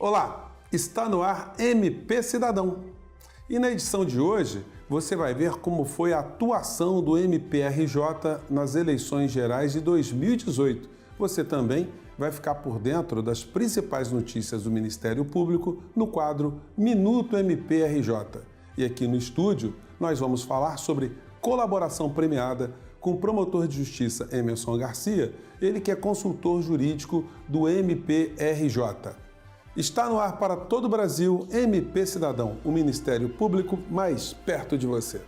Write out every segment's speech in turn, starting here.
Olá, está no ar MP Cidadão. E na edição de hoje, você vai ver como foi a atuação do MPRJ nas eleições gerais de 2018. Você também vai ficar por dentro das principais notícias do Ministério Público no quadro Minuto MPRJ. E aqui no estúdio, nós vamos falar sobre colaboração premiada com o promotor de justiça Emerson Garcia, ele que é consultor jurídico do MPRJ. Está no ar para todo o Brasil, MP Cidadão, o Ministério Público mais perto de você.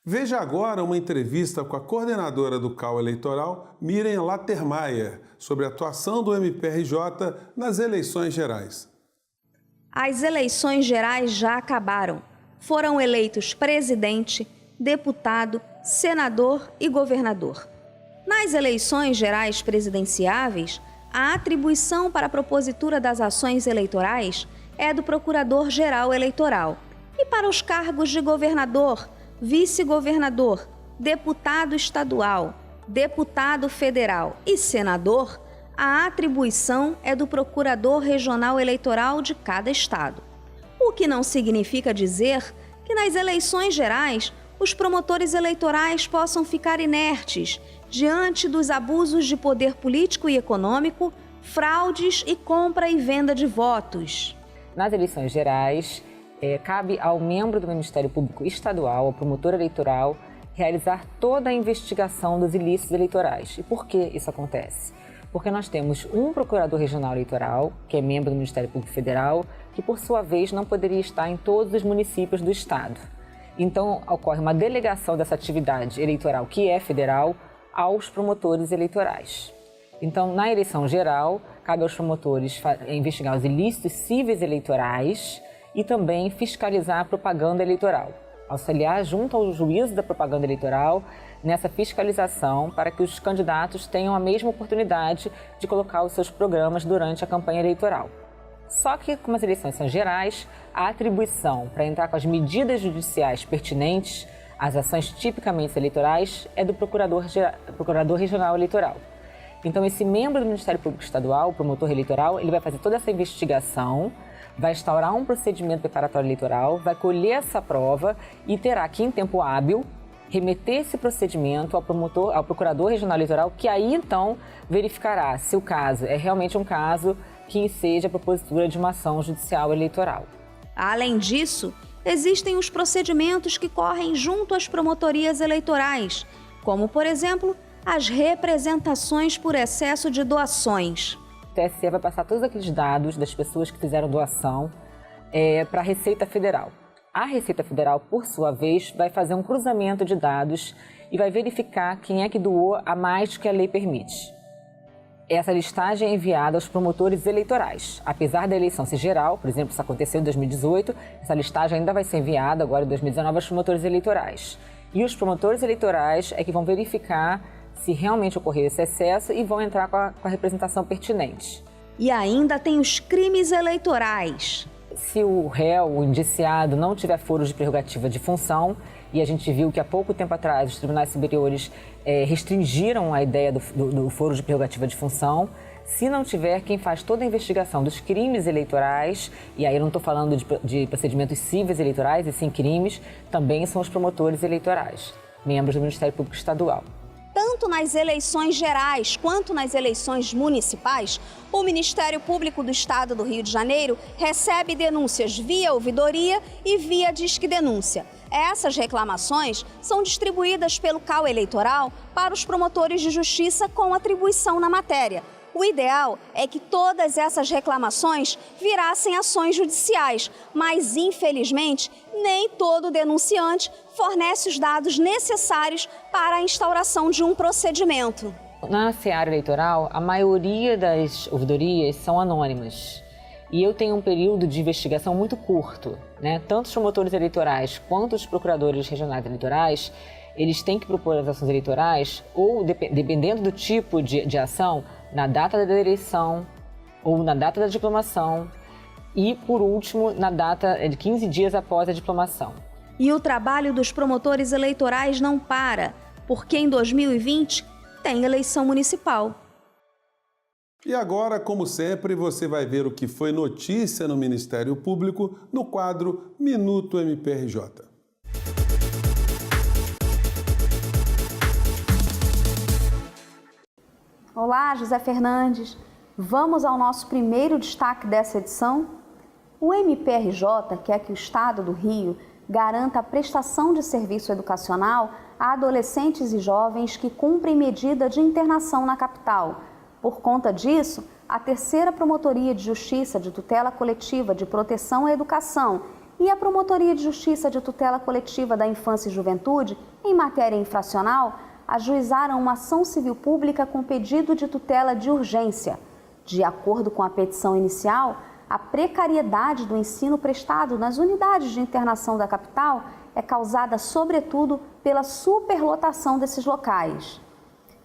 Veja agora uma entrevista com a coordenadora do CAU Eleitoral, Miriam Latermayer, sobre a atuação do MPRJ nas eleições gerais. As eleições gerais já acabaram. Foram eleitos presidente, deputado, senador e governador. Nas eleições gerais presidenciáveis, a atribuição para a propositura das ações eleitorais é do Procurador-Geral Eleitoral. E para os cargos de governador, vice-governador, deputado estadual, deputado federal e senador, a atribuição é do Procurador Regional Eleitoral de cada estado. O que não significa dizer que nas eleições gerais os promotores eleitorais possam ficar inertes diante dos abusos de poder político e econômico, fraudes e compra e venda de votos. Nas eleições gerais, cabe ao membro do Ministério Público Estadual, ao promotor eleitoral, realizar toda a investigação dos ilícitos eleitorais. E por que isso acontece? Porque nós temos um procurador regional eleitoral, que é membro do Ministério Público Federal, que por sua vez não poderia estar em todos os municípios do estado. Então, ocorre uma delegação dessa atividade eleitoral, que é federal, aos promotores eleitorais. Então, na eleição geral, cabe aos promotores investigar os ilícitos cíveis eleitorais e também fiscalizar a propaganda eleitoral, auxiliar junto ao juízo da propaganda eleitoral nessa fiscalização para que os candidatos tenham a mesma oportunidade de colocar os seus programas durante a campanha eleitoral. Só que, como as eleições são gerais, a atribuição para entrar com as medidas judiciais pertinentes às ações tipicamente eleitorais é do Procurador Regional Eleitoral. Então, esse membro do Ministério Público Estadual, o promotor eleitoral, ele vai fazer toda essa investigação, vai instaurar um procedimento preparatório eleitoral, vai colher essa prova e terá que, em tempo hábil, remeter esse procedimento ao Procurador Regional Eleitoral, que aí, então, verificará se o caso é realmente um caso que enseja a propositura de uma ação judicial eleitoral. Além disso, existem os procedimentos que correm junto às promotorias eleitorais, como, por exemplo, as representações por excesso de doações. O TSE vai passar todos aqueles dados das pessoas que fizeram doação para a Receita Federal. A Receita Federal, por sua vez, vai fazer um cruzamento de dados e vai verificar quem é que doou a mais do que a lei permite. Essa listagem é enviada aos promotores eleitorais. Apesar da eleição ser geral, por exemplo, isso aconteceu em 2018, essa listagem ainda vai ser enviada agora em 2019 aos promotores eleitorais. E os promotores eleitorais é que vão verificar se realmente ocorreu esse excesso e vão entrar com a representação pertinente. E ainda tem os crimes eleitorais. Se o réu, o indiciado, não tiver foro de prerrogativa de função, e a gente viu que há pouco tempo atrás os tribunais superiores restringiram a ideia do foro de prerrogativa de função, se não tiver quem faz toda a investigação dos crimes eleitorais, e aí eu não estou falando de procedimentos cíveis eleitorais, e sim crimes, também são os promotores eleitorais, membros do Ministério Público Estadual. Tanto nas eleições gerais quanto nas eleições municipais, o Ministério Público do Estado do Rio de Janeiro recebe denúncias via ouvidoria e via Disque Denúncia. Essas reclamações são distribuídas pelo CAU Eleitoral para os promotores de justiça com atribuição na matéria. O ideal é que todas essas reclamações virassem ações judiciais, mas, infelizmente, nem todo denunciante fornece os dados necessários para a instauração de um procedimento. Na seara eleitoral, a maioria das ouvidorias são anônimas. E eu tenho um período de investigação muito curto, né? Tanto os promotores eleitorais quanto os procuradores regionais eleitorais, eles têm que propor as ações eleitorais ou, dependendo do tipo de ação, na data da eleição ou na data da diplomação e, por último, na data de 15 dias após a diplomação. E o trabalho dos promotores eleitorais não para, porque em 2020, tem eleição municipal. E agora, como sempre, você vai ver o que foi notícia no Ministério Público no quadro Minuto MPRJ. Olá, José Fernandes. Vamos ao nosso primeiro destaque dessa edição? O MPRJ quer que o Estado do Rio garanta a prestação de serviço educacional a adolescentes e jovens que cumprem medida de internação na capital. Por conta disso, a Terceira Promotoria de Justiça de Tutela Coletiva de Proteção à Educação e a Promotoria de Justiça de Tutela Coletiva da Infância e Juventude, em matéria infracional, ajuizaram uma ação civil pública com pedido de tutela de urgência. De acordo com a petição inicial, a precariedade do ensino prestado nas unidades de internação da capital é causada, sobretudo, pela superlotação desses locais.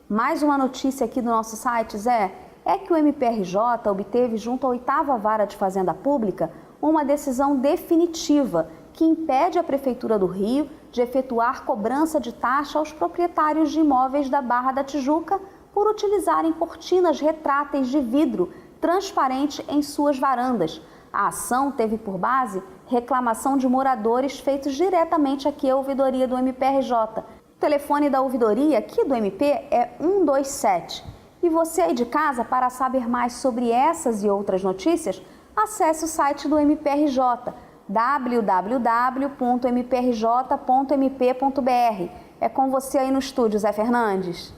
Mais uma notícia aqui do nosso site, Zé, é que o MPRJ obteve junto à 8ª Vara de Fazenda Pública uma decisão definitiva que impede a Prefeitura do Rio de efetuar cobrança de taxa aos proprietários de imóveis da Barra da Tijuca por utilizarem cortinas retráteis de vidro transparente em suas varandas. A ação teve por base reclamação de moradores feitos diretamente aqui à ouvidoria do MPRJ. O telefone da ouvidoria aqui do MP é 127. E você aí de casa, para saber mais sobre essas e outras notícias, acesse o site do MPRJ, www.mprj.mp.br. É com você aí no estúdio, Zé Fernandes.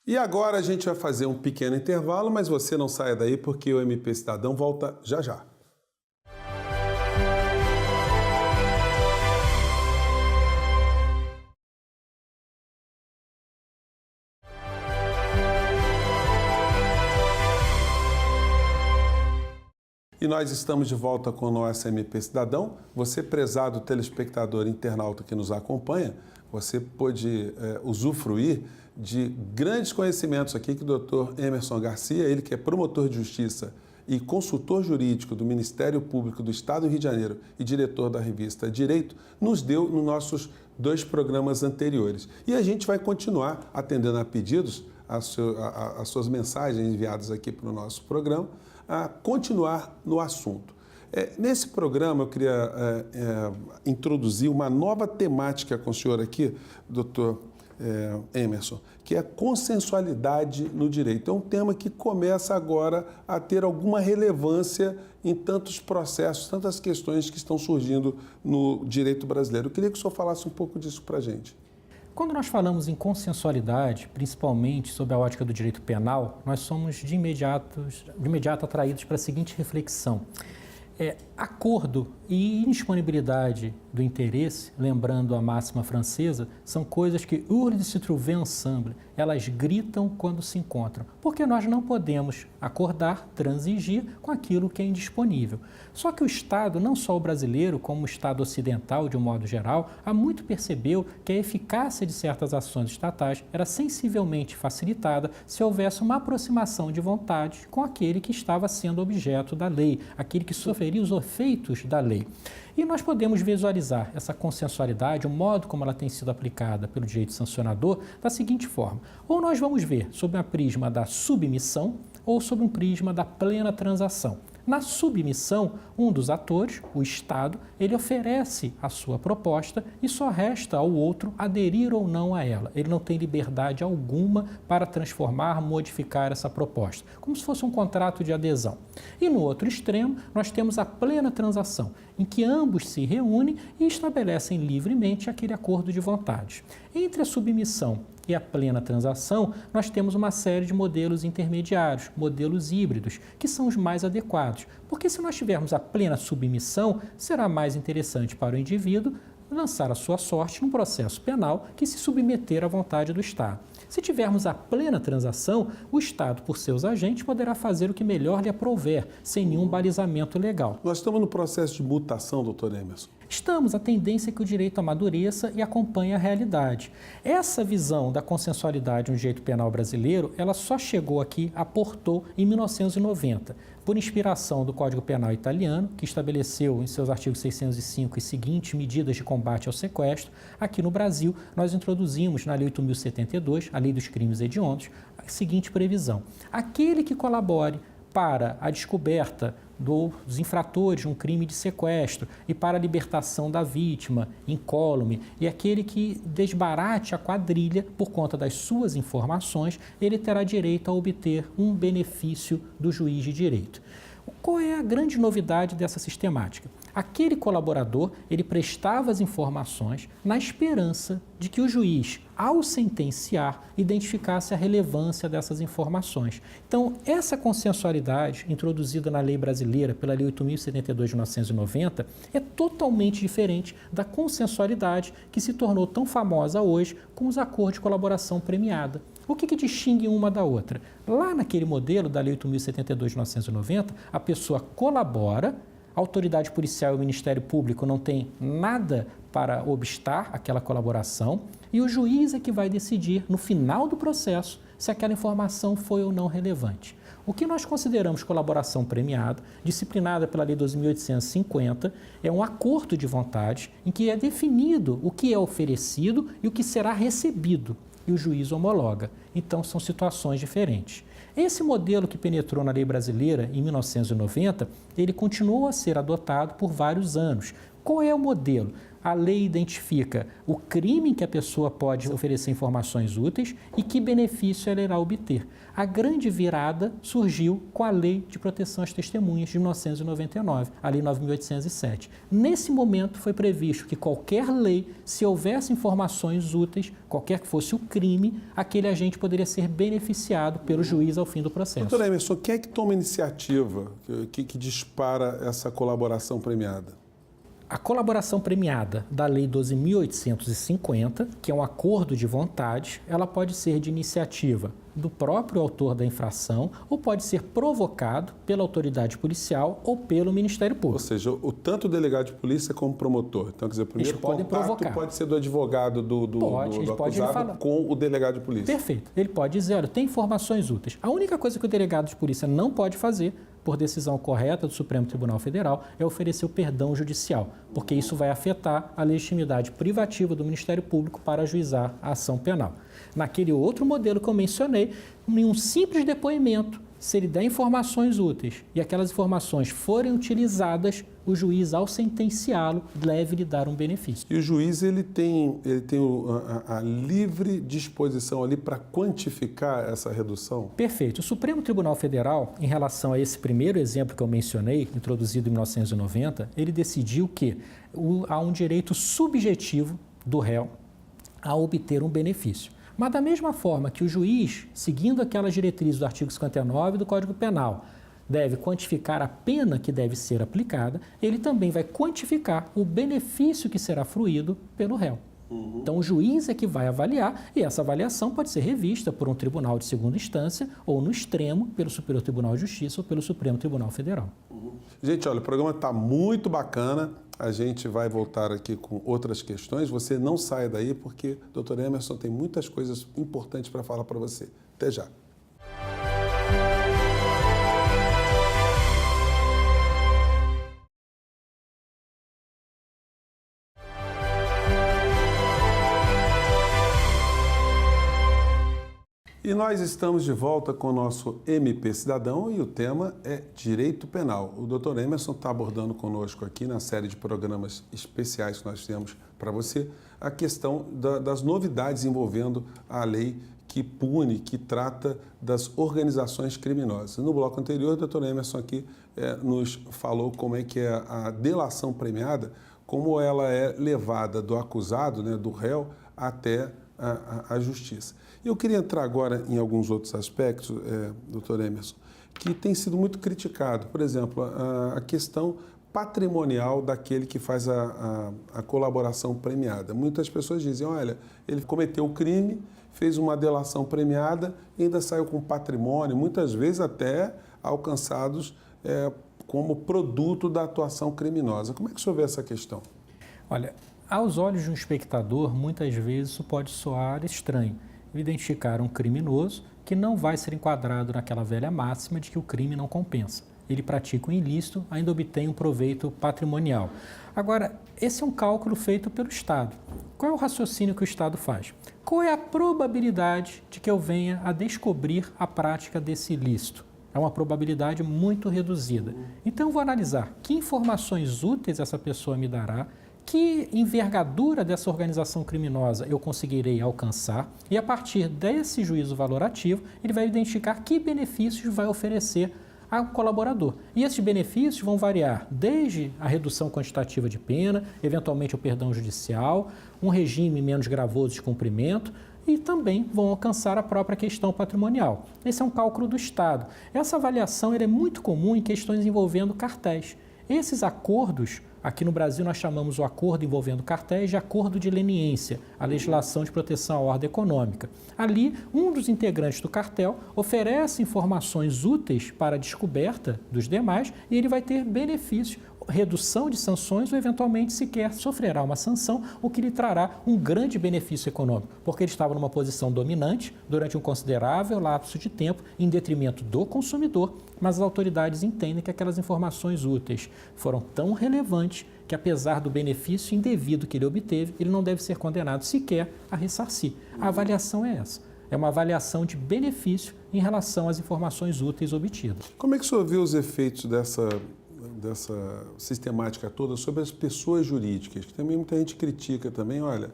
E agora a gente vai fazer um pequeno intervalo, mas você não saia daí porque o MP Cidadão volta já já. E nós estamos de volta com o nosso MP Cidadão. Você, prezado telespectador internauta que nos acompanha, você pôde usufruir de grandes conhecimentos aqui que o Dr. Emerson Garcia, ele que é promotor de justiça e consultor jurídico do Ministério Público do Estado do Rio de Janeiro e diretor da revista Direito, nos deu nos nossos 2 programas anteriores. E a gente vai continuar atendendo a pedidos, as suas mensagens enviadas aqui para o nosso programa, a continuar no assunto. Nesse programa eu queria introduzir uma nova temática com o senhor aqui, doutor Emerson, que é a consensualidade no direito. É um tema que começa agora a ter alguma relevância em tantos processos, tantas questões que estão surgindo no direito brasileiro. Eu queria que o senhor falasse um pouco disso para a gente. Quando nós falamos em consensualidade, principalmente sob a ótica do direito penal, nós somos de imediato atraídos para a seguinte reflexão. Acordo e indisponibilidade do interesse, lembrando a máxima francesa, são coisas que urge se trouver ensemble, elas gritam quando se encontram, porque nós não podemos acordar, transigir com aquilo que é indisponível. Só que o Estado, não só o brasileiro, como o Estado ocidental de um modo geral, há muito percebeu que a eficácia de certas ações estatais era sensivelmente facilitada se houvesse uma aproximação de vontade com aquele que estava sendo objeto da lei, aquele que sofreria os efeitos da lei. E nós podemos visualizar essa consensualidade, o modo como ela tem sido aplicada pelo direito sancionador, da seguinte forma. Ou nós vamos ver sob a prisma da submissão ou sob um prisma da plena transação. Na submissão, um dos atores, o Estado, ele oferece a sua proposta e só resta ao outro aderir ou não a ela. Ele não tem liberdade alguma para transformar, modificar essa proposta, como se fosse um contrato de adesão. E no outro extremo, nós temos a plena transação, em que ambos se reúnem e estabelecem livremente aquele acordo de vontade. Entre a submissão e a plena transação, nós temos uma série de modelos intermediários, modelos híbridos, que são os mais adequados. Porque se nós tivermos a plena submissão, será mais interessante para o indivíduo lançar a sua sorte num processo penal que se submeter à vontade do Estado. Se tivermos a plena transação, o Estado, por seus agentes, poderá fazer o que melhor lhe aprouver, sem nenhum balizamento legal. Nós estamos no processo de mutação, doutor Emerson. Estamos, a tendência é que o direito amadureça e acompanhe a realidade. Essa visão da consensualidade no direito penal brasileiro, ela só chegou aqui, aportou em 1990, por inspiração do Código Penal italiano, que estabeleceu em seus artigos 605 e seguintes medidas de combate ao sequestro. Aqui no Brasil, nós introduzimos na Lei 8.072, a Lei dos Crimes Hediondos, a seguinte previsão: aquele que colabore para a descoberta dos infratores de um crime de sequestro e para a libertação da vítima, incólume, e aquele que desbarate a quadrilha por conta das suas informações, ele terá direito a obter um benefício do juiz de direito. Qual é a grande novidade dessa sistemática? Aquele colaborador, ele prestava as informações na esperança de que o juiz, ao sentenciar, identificasse a relevância dessas informações. Então, essa consensualidade introduzida na lei brasileira pela Lei 8.072 de 1990 é totalmente diferente da consensualidade que se tornou tão famosa hoje com os acordos de colaboração premiada. O que distingue uma da outra? Lá naquele modelo da Lei 8.072 de 1990, a pessoa colabora, a autoridade policial e o Ministério Público não tem nada para obstar aquela colaboração e o juiz é que vai decidir, no final do processo, se aquela informação foi ou não relevante. O que nós consideramos colaboração premiada, disciplinada pela Lei 12.850, é um acordo de vontade em que é definido o que é oferecido e o que será recebido, e o juiz homologa. Então, são situações diferentes. Esse modelo que penetrou na lei brasileira em 1990, ele continuou a ser adotado por vários anos. Qual é o modelo? A lei identifica o crime em que a pessoa pode oferecer informações úteis e que benefício ela irá obter. A grande virada surgiu com a Lei de Proteção às Testemunhas de 1999, a Lei 9.807. Nesse momento foi previsto que qualquer lei, se houvesse informações úteis, qualquer que fosse o crime, aquele agente poderia ser beneficiado pelo juiz ao fim do processo. Doutor Emerson, quem é que toma iniciativa que dispara essa colaboração premiada? A colaboração premiada da Lei 12.850, que é um acordo de vontade, ela pode ser de iniciativa do próprio autor da infração ou pode ser provocado pela autoridade policial ou pelo Ministério Público. Ou seja, tanto o delegado de polícia como o promotor. Então, quer dizer, o primeiro contato provocar. Pode ser do advogado do acusado com o delegado de polícia. Perfeito. Ele pode dizer, olha, tem informações úteis. A única coisa que o delegado de polícia não pode fazer, por decisão correta do Supremo Tribunal Federal, é oferecer o perdão judicial, porque isso vai afetar a legitimidade privativa do Ministério Público para ajuizar a ação penal. Naquele outro modelo que eu mencionei, em um simples depoimento, se ele der informações úteis e aquelas informações forem utilizadas, o juiz, ao sentenciá-lo, deve lhe dar um benefício. E o juiz ele tem a livre disposição ali para quantificar essa redução? Perfeito. O Supremo Tribunal Federal, em relação a esse primeiro exemplo que eu mencionei, introduzido em 1990, ele decidiu que há um direito subjetivo do réu a obter um benefício. Mas da mesma forma que o juiz, seguindo aquelas diretrizes do artigo 59 do Código Penal, deve quantificar a pena que deve ser aplicada, ele também vai quantificar o benefício que será fruído pelo réu. Então, o juiz é que vai avaliar e essa avaliação pode ser revista por um tribunal de segunda instância ou, no extremo, pelo Superior Tribunal de Justiça ou pelo Supremo Tribunal Federal. Gente, olha, o programa está muito bacana. A gente vai voltar aqui com outras questões. Você não saia daí porque o Dr. Emerson tem muitas coisas importantes para falar para você. Até já. E nós estamos de volta com o nosso MP Cidadão e o tema é Direito Penal. O Dr. Emerson está abordando conosco aqui na série de programas especiais que nós temos para você a questão das novidades envolvendo a lei que pune, que trata das organizações criminosas. No bloco anterior, o Dr. Emerson aqui nos falou como é que é a delação premiada, como ela é levada do acusado, né, do réu, até a justiça. Eu queria entrar agora em alguns outros aspectos, Dr. Emerson, que tem sido muito criticado. Por exemplo, a questão patrimonial daquele que faz a colaboração premiada. Muitas pessoas dizem, olha, ele cometeu o crime, fez uma delação premiada e ainda saiu com patrimônio, muitas vezes até alcançados como produto da atuação criminosa. Como é que o senhor vê essa questão? Olha, aos olhos de um espectador, muitas vezes isso pode soar estranho. Identificar um criminoso que não vai ser enquadrado naquela velha máxima de que o crime não compensa. Ele pratica um ilícito, ainda obtém um proveito patrimonial. Agora, esse é um cálculo feito pelo Estado. Qual é o raciocínio que o Estado faz? Qual é a probabilidade de que eu venha a descobrir a prática desse ilícito? É uma probabilidade muito reduzida. Então, eu vou analisar que informações úteis essa pessoa me dará, que envergadura dessa organização criminosa eu conseguirei alcançar e, a partir desse juízo valorativo, ele vai identificar que benefícios vai oferecer ao colaborador. E esses benefícios vão variar desde a redução quantitativa de pena, eventualmente o perdão judicial, um regime menos gravoso de cumprimento e também vão alcançar a própria questão patrimonial. Esse é um cálculo do Estado. Essa avaliação é muito comum em questões envolvendo cartéis. Esses acordos, aqui no Brasil nós chamamos o acordo envolvendo cartéis de acordo de leniência, a legislação de proteção à ordem econômica. Ali, um dos integrantes do cartel oferece informações úteis para a descoberta dos demais e ele vai ter benefícios, redução de sanções ou eventualmente sequer sofrerá uma sanção, o que lhe trará um grande benefício econômico, porque ele estava numa posição dominante durante um considerável lapso de tempo em detrimento do consumidor, mas as autoridades entendem que aquelas informações úteis foram tão relevantes que, apesar do benefício indevido que ele obteve, ele não deve ser condenado sequer a ressarcir. A avaliação é essa. É uma avaliação de benefício em relação às informações úteis obtidas. Como é que o senhor vê os efeitos dessa sistemática toda sobre as pessoas jurídicas? Que também muita gente critica também, olha,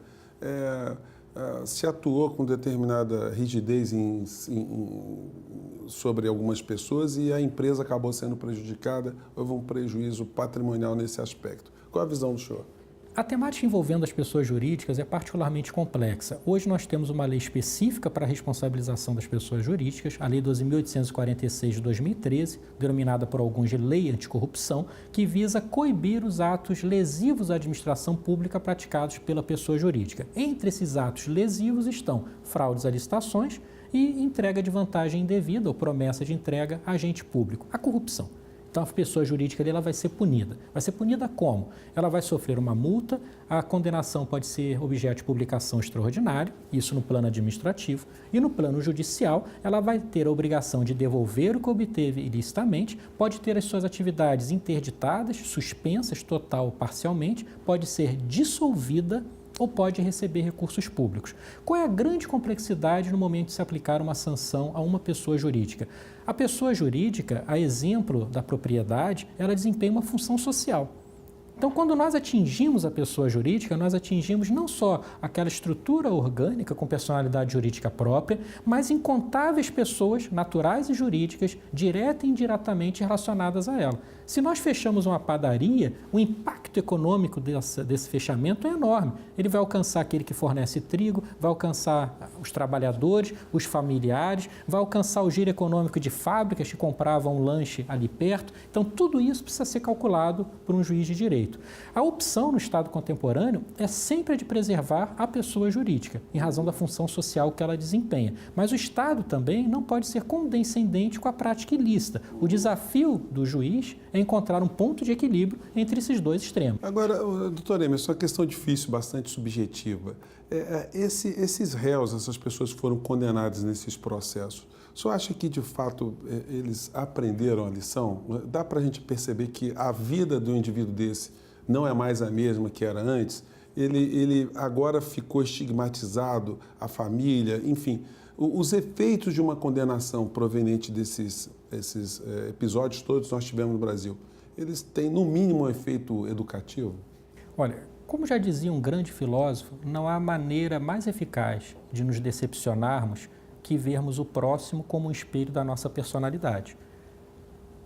se atuou com determinada rigidez sobre algumas pessoas e a empresa acabou sendo prejudicada, houve um prejuízo patrimonial nesse aspecto. Qual a visão do senhor? A temática envolvendo as pessoas jurídicas é particularmente complexa. Hoje nós temos uma lei específica para a responsabilização das pessoas jurídicas, a Lei 12.846 de 2013, denominada por alguns de Lei Anticorrupção, que visa coibir os atos lesivos à administração pública praticados pela pessoa jurídica. Entre esses atos lesivos estão fraudes a licitações e entrega de vantagem indevida ou promessa de entrega a agente público, a corrupção. Então, a pessoa jurídica ela vai ser punida. Vai ser punida como? Ela vai sofrer uma multa, a condenação pode ser objeto de publicação extraordinária, isso no plano administrativo, e no plano judicial, ela vai ter a obrigação de devolver o que obteve ilicitamente, pode ter as suas atividades interditadas, suspensas total ou parcialmente, pode ser dissolvida ou pode receber recursos públicos. Qual é a grande complexidade no momento de se aplicar uma sanção a uma pessoa jurídica? A pessoa jurídica, a exemplo da propriedade, ela desempenha uma função social. Então, quando nós atingimos a pessoa jurídica, nós atingimos não só aquela estrutura orgânica com personalidade jurídica própria, mas incontáveis pessoas naturais e jurídicas, direta e indiretamente relacionadas a ela. Se nós fechamos uma padaria, o impacto econômico desse fechamento é enorme. Ele vai alcançar aquele que fornece trigo, vai alcançar os trabalhadores, os familiares, vai alcançar o giro econômico de fábricas que compravam um lanche ali perto. Então, tudo isso precisa ser calculado por um juiz de direito. A opção no Estado contemporâneo é sempre a de preservar a pessoa jurídica, em razão da função social que ela desempenha. Mas o Estado também não pode ser condescendente com a prática ilícita. O desafio do juiz é encontrar um ponto de equilíbrio entre esses dois extremos. Agora, doutor Emerson, é uma questão difícil, bastante subjetiva. Esses réus, essas pessoas que foram condenadas nesses processos, o senhor acha que, de fato, eles aprenderam a lição? Dá para a gente perceber que a vida do indivíduo desse não é mais a mesma que era antes? Ele agora ficou estigmatizado, a família, enfim. Os efeitos de uma condenação proveniente desses episódios todos que nós tivemos no Brasil, eles têm, no mínimo, um efeito educativo? Olha, como já dizia um grande filósofo, não há maneira mais eficaz de nos decepcionarmos que vermos o próximo como um espelho da nossa personalidade.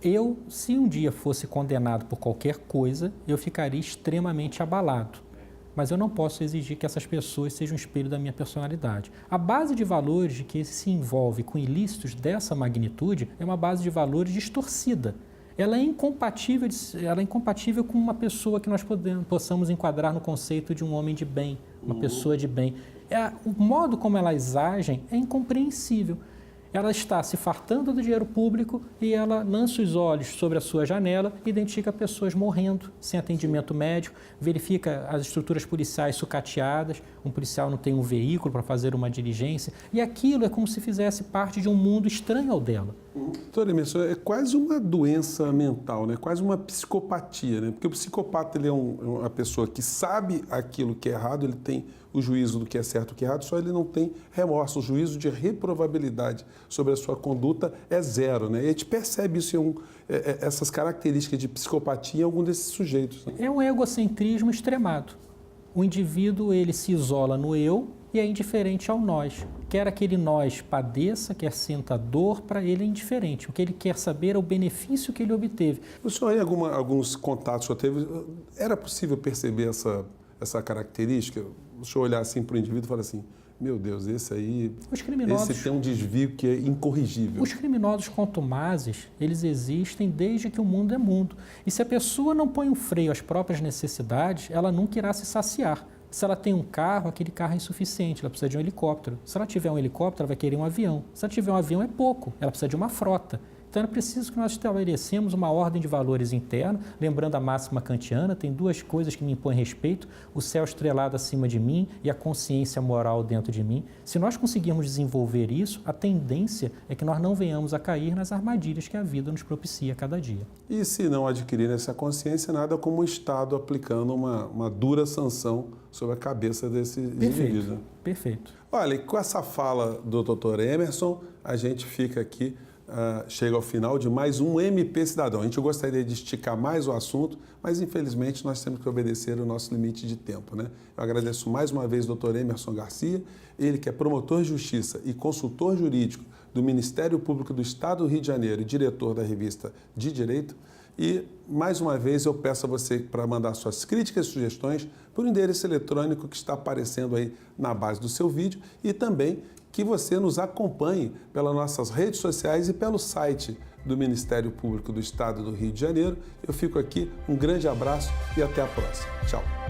Eu, se um dia fosse condenado por qualquer coisa, eu ficaria extremamente abalado. Mas eu não posso exigir que essas pessoas sejam um espelho da minha personalidade. A base de valores de que se envolve com ilícitos dessa magnitude é uma base de valores distorcida. Ela é incompatível com uma pessoa que nós possamos enquadrar no conceito de um homem de bem, uma pessoa de bem. O modo como elas agem é incompreensível. ela está se fartando do dinheiro público e ela lança os olhos sobre a sua janela, identifica pessoas morrendo sem atendimento médico, verifica as estruturas policiais sucateadas, um policial não tem um veículo para fazer uma diligência, e aquilo é como se fizesse parte de um mundo estranho ao dela. Doutor Emerson, é quase uma doença mental, né? Quase uma psicopatia, né? Porque o psicopata ele é uma pessoa que sabe aquilo que é errado, ele tem o juízo do que é certo e o que é errado, só ele não tem remorso. O juízo de reprovabilidade sobre a sua conduta é zero, né? E a gente percebe isso essas características de psicopatia em algum desses sujeitos, né? É um egocentrismo extremado. O indivíduo ele se isola no eu e é indiferente ao nós. Quer aquele nós padeça, quer sinta dor, para ele é indiferente. O que ele quer saber é o benefício que ele obteve. O senhor, em alguns contatos que o senhor teve, era possível perceber essa característica? O senhor olhar assim para o indivíduo e falar assim, meu Deus, esse tem um desvio que é incorrigível. Os criminosos contumazes, eles existem desde que o mundo é mundo. E se a pessoa não põe um freio às próprias necessidades, ela nunca irá se saciar. Se ela tem um carro, aquele carro é insuficiente, ela precisa de um helicóptero. Se ela tiver um helicóptero, ela vai querer um avião. Se ela tiver um avião, é pouco, ela precisa de uma frota. Então é preciso que nós estabelecemos uma ordem de valores interna, lembrando a máxima kantiana, tem duas coisas que me impõem respeito, o céu estrelado acima de mim e a consciência moral dentro de mim. Se nós conseguirmos desenvolver isso, a tendência é que nós não venhamos a cair nas armadilhas que a vida nos propicia a cada dia. E se não adquirir essa consciência, nada como o Estado aplicando uma dura sanção sobre a cabeça desse indivíduo. Perfeito. Olha, com essa fala do Dr. Emerson, a gente fica aqui, chega ao final de mais um MP Cidadão. A gente gostaria de esticar mais o assunto, mas infelizmente nós temos que obedecer o nosso limite de tempo, né? Eu agradeço mais uma vez o Dr. Emerson Garcia, ele que é promotor de justiça e consultor jurídico do Ministério Público do Estado do Rio de Janeiro e diretor da revista De Direito. E, mais uma vez, eu peço a você para mandar suas críticas e sugestões por endereço eletrônico que está aparecendo aí na base do seu vídeo e também que você nos acompanhe pelas nossas redes sociais e pelo site do Ministério Público do Estado do Rio de Janeiro. Eu fico aqui, um grande abraço e até a próxima. Tchau.